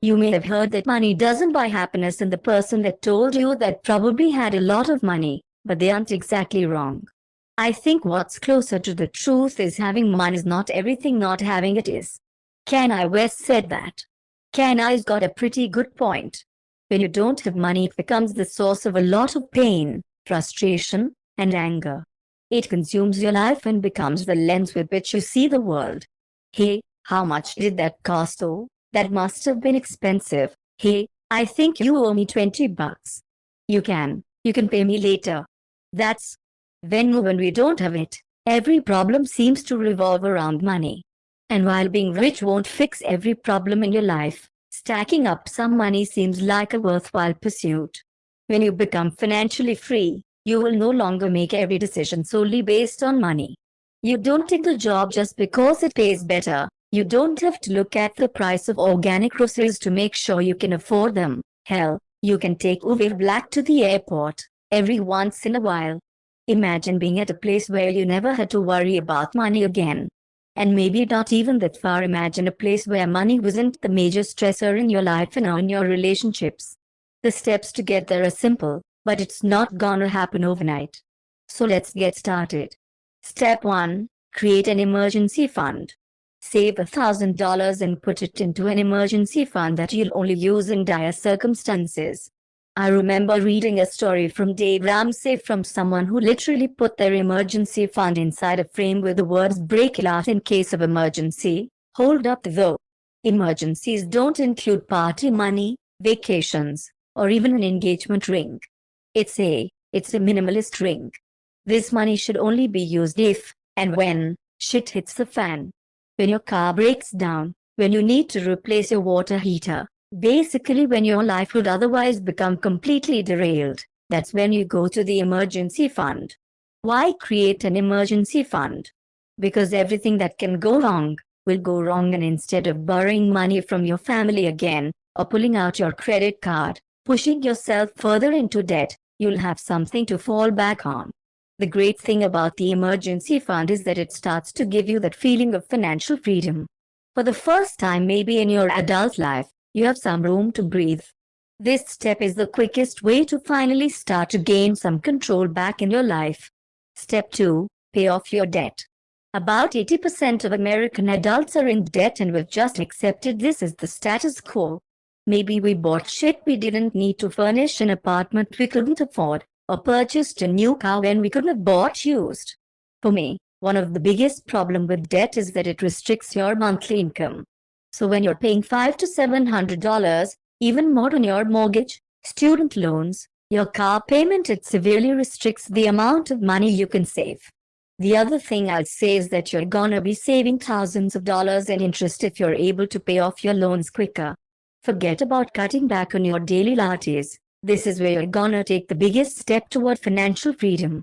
You may have heard that money doesn't buy happiness, and the person that told you that probably had a lot of money, but they aren't exactly wrong. I think what's closer to the truth is having money is not everything, not having it is. Kanye West said that. Kanye's got a pretty good point. When you don't have money, it becomes the source of a lot of pain, frustration, and anger. It consumes your life and becomes the lens with which you see the world. Hey, how much did that cost though? That must have been expensive. Hey, I think you owe me 20 bucks. You can pay me later. That's when we don't have it, every problem seems to revolve around money. And while being rich won't fix every problem in your life, stacking up some money seems like a worthwhile pursuit. When you become financially free, you will no longer make every decision solely based on money. You don't take a job just because it pays better. You don't have to look at the price of organic groceries to make sure you can afford them. Hell, you can take Uber Black to the airport every once in a while. Imagine being at a place where you never had to worry about money again. And maybe not even that far, imagine a place where money wasn't the major stressor in your life and in your relationships. The steps to get there are simple, but it's not gonna happen overnight. So let's get started. Step 1. Create an emergency fund. Save $1,000 and put it into an emergency fund that you'll only use in dire circumstances. I remember reading a story from Dave Ramsey from someone who literally put their emergency fund inside a frame with the words "break it out in case of emergency." Hold up though. Emergencies don't include party money, vacations, or even an engagement ring. It's a minimalist ring. This money should only be used if and when shit hits the fan. When your car breaks down, when you need to replace your water heater, basically when your life would otherwise become completely derailed, that's when you go to the emergency fund. Why create an emergency fund? Because everything that can go wrong will go wrong, and instead of borrowing money from your family again, or pulling out your credit card, pushing yourself further into debt, you'll have something to fall back on. The great thing about the emergency fund is that it starts to give you that feeling of financial freedom. For the first time maybe in your adult life, you have some room to breathe. This step is the quickest way to finally start to gain some control back in your life. Step 2. Pay off your debt. About 80% of American adults are in debt, and we've just accepted this as the status quo. Maybe we bought shit we didn't need to furnish an apartment we couldn't afford, or purchased a new car when we could have bought used. For me, one of the biggest problems with debt is that it restricts your monthly income. So when you're paying $500 to $700, even more on your mortgage, student loans, your car payment, it severely restricts the amount of money you can save. The other thing I'll say is that you're gonna be saving thousands of dollars in interest if you're able to pay off your loans quicker. Forget about cutting back on your daily lattes. This is where you're gonna take the biggest step toward financial freedom.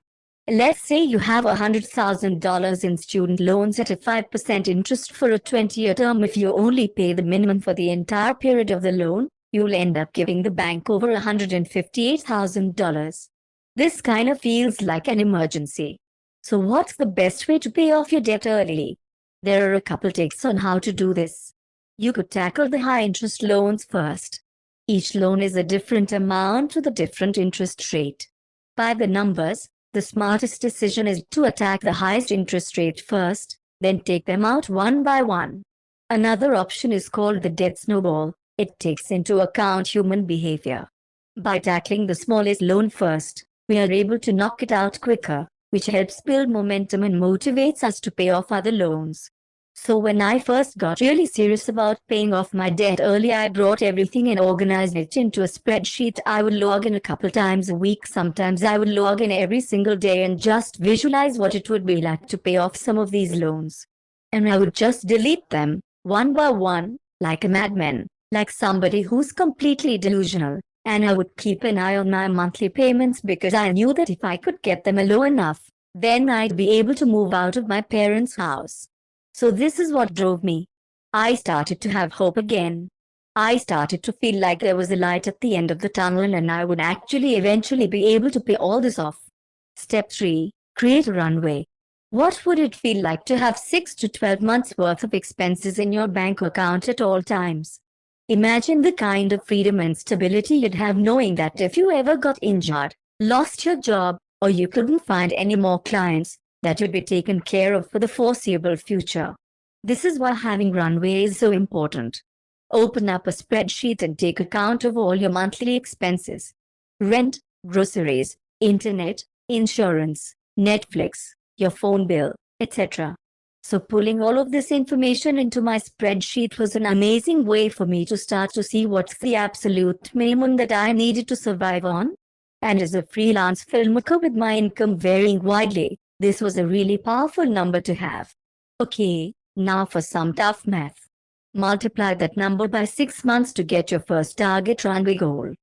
Let's say you have $100,000 in student loans at a 5% interest for a 20-year term. If you only pay the minimum for the entire period of the loan, you'll end up giving the bank over $158,000. This kind of feels like an emergency. So what's the best way to pay off your debt early? There are a couple takes on how to do this. You could tackle the high-interest loans first. Each loan is a different amount with a different interest rate. By the numbers, the smartest decision is to attack the highest interest rate first, then take them out one by one. Another option is called the debt snowball. It takes into account human behavior. By tackling the smallest loan first, we are able to knock it out quicker, which helps build momentum and motivates us to pay off other loans. So when I first got really serious about paying off my debt early, I brought everything and organized it into a spreadsheet. I would log in a couple times a week. Sometimes I would log in every single day and just visualize what it would be like to pay off some of these loans. And I would just delete them, one by one, like a madman, like somebody who's completely delusional. And I would keep an eye on my monthly payments because I knew that if I could get them low enough, then I'd be able to move out of my parents' house. So this is what drove me. I started to have hope again. I started to feel like there was a light at the end of the tunnel and I would actually eventually be able to pay all this off. Step 3. Create a runway. What would it feel like to have 6 to 12 months worth of expenses in your bank account at all times? Imagine the kind of freedom and stability you'd have knowing that if you ever got injured, lost your job, or you couldn't find any more clients, that you'd be taken care of for the foreseeable future. This is why having runway is so important. Open up a spreadsheet and take account of all your monthly expenses. Rent, groceries, internet, insurance, Netflix, your phone bill, etc. So pulling all of this information into my spreadsheet was an amazing way for me to start to see what's the absolute minimum that I needed to survive on. And as a freelance filmmaker with my income varying widely, this was a really powerful number to have. Okay, now for some tough math. Multiply that number by 6 months to get your first target runway goal.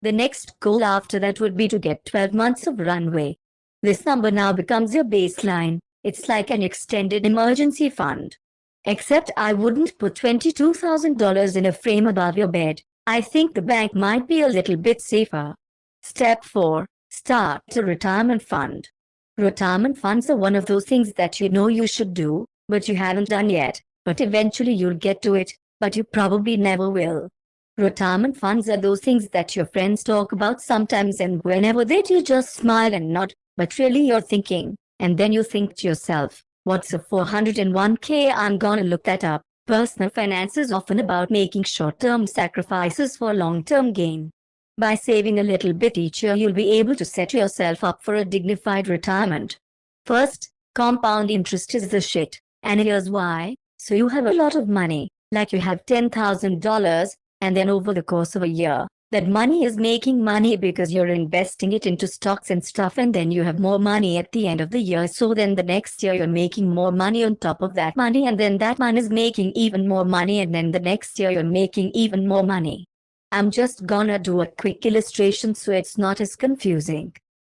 The next goal after that would be to get 12 months of runway. This number now becomes your baseline. It's like an extended emergency fund. Except I wouldn't put $22,000 in a frame above your bed. I think the bank might be a little bit safer. Step 4. Start a retirement fund. Retirement funds are one of those things that you know you should do, but you haven't done yet. But eventually you'll get to it, but you probably never will. Retirement funds are those things that your friends talk about sometimes, and whenever they do, you just smile and nod, but really you're thinking. And then you think to yourself, what's a 401k? I'm gonna look that up. Personal finance is often about making short-term sacrifices for long-term gain. By saving a little bit each year, you'll be able to set yourself up for a dignified retirement. First, compound interest is the shit, and here's why. So you have a lot of money, like you have $10,000, and then over the course of a year, that money is making money because you're investing it into stocks and stuff, and then you have more money at the end of the year. So then the next year you're making more money on top of that money, and then that money is making even more money, and then the next year you're making even more money. I'm just gonna do a quick illustration so it's not as confusing.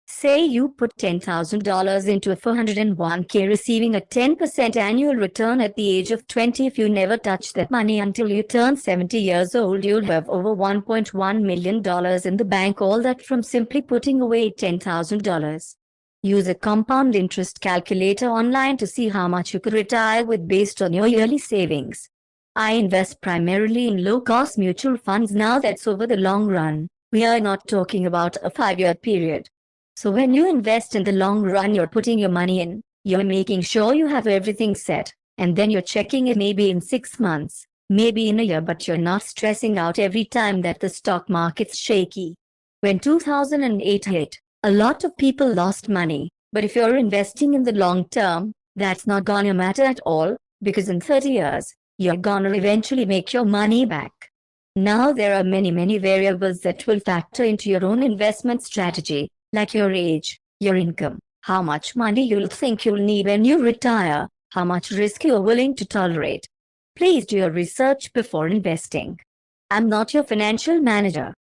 Say you put $10,000 into a 401k, receiving a 10% annual return at the age of 20. If you never touch that money until you turn 70 years old, you'll have over $1.1 million in the bank, all that from simply putting away $10,000. Use a compound interest calculator online to see how much you could retire with based on your yearly savings. I invest primarily in low-cost mutual funds now. That's over the long run. We are not talking about a 5-year period. So when you invest in the long run, you're putting your money in, you're making sure you have everything set, and then you're checking it maybe in 6 months, maybe in a year, but you're not stressing out every time that the stock market's shaky. When 2008 hit, a lot of people lost money, but if you're investing in the long term, that's not gonna matter at all, because in 30 years, you're gonna eventually make your money back. Now there are many variables that will factor into your own investment strategy, like your age, your income, how much money you'll think you'll need when you retire, how much risk you're willing to tolerate. Please do your research before investing. I'm not your financial manager,